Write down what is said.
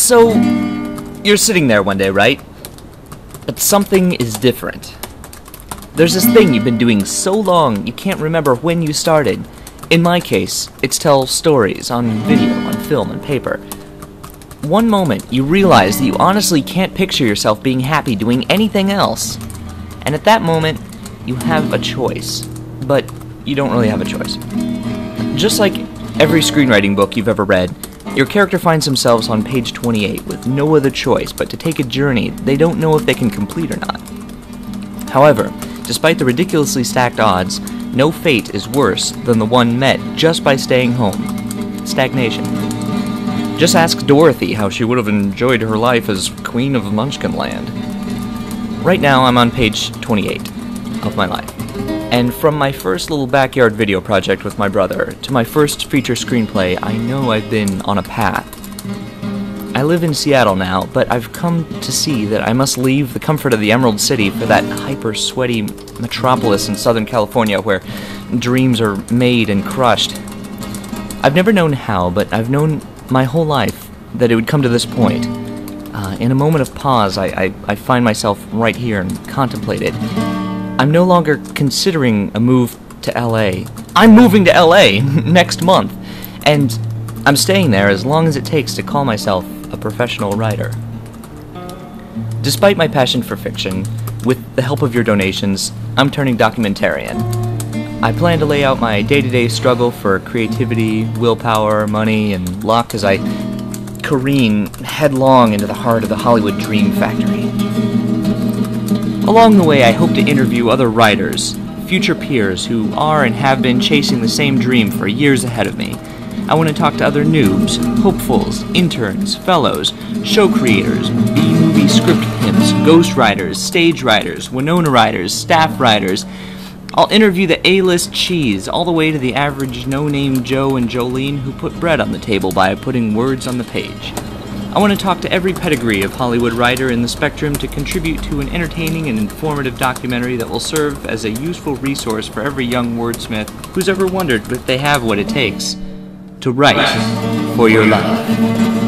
So, you're sitting there one day, right? But something is different. There's this thing you've been doing so long you can't remember when you started. In my case, it's tell stories on video, on film, and paper. One moment, you realize that you honestly can't picture yourself being happy doing anything else. And at that moment, you have a choice. But you don't really have a choice. Just like every screenwriting book you've ever read, your character finds themselves on page 28 with no other choice but to take a journey they don't know if they can complete or not. However, despite the ridiculously stacked odds, no fate is worse than the one met just by staying home. Stagnation. Just ask Dorothy how she would have enjoyed her life as Queen of Munchkinland. Right now, I'm on page 28 of my life. And from my first little backyard video project with my brother to my first feature screenplay, I know I've been on a path. I live in Seattle now, but I've come to see that I must leave the comfort of the Emerald City for that hyper-sweaty metropolis in Southern California where dreams are made and crushed. I've never known how, but I've known my whole life that it would come to this point. In a moment of pause, I find myself right here and contemplate it. I'm no longer considering a move to LA. I'm moving to LA next month, and I'm staying there as long as it takes to call myself a professional writer. Despite my passion for fiction, with the help of your donations, I'm turning documentarian. I plan to lay out my day-to-day struggle for creativity, willpower, money, and luck as I careen headlong into the heart of the Hollywood dream factory. Along the way, I hope to interview other writers, future peers who are and have been chasing the same dream for years ahead of me. I want to talk to other noobs, hopefuls, interns, fellows, show creators, B-movie script pimps, ghost writers, stage writers, Winona writers, staff writers. I'll interview the A-list cheese, all the way to the average no-name Joe and Jolene who put bread on the table by putting words on the page. I want to talk to every pedigree of Hollywood writer in the spectrum to contribute to an entertaining and informative documentary that will serve as a useful resource for every young wordsmith who's ever wondered if they have what it takes to write for your life.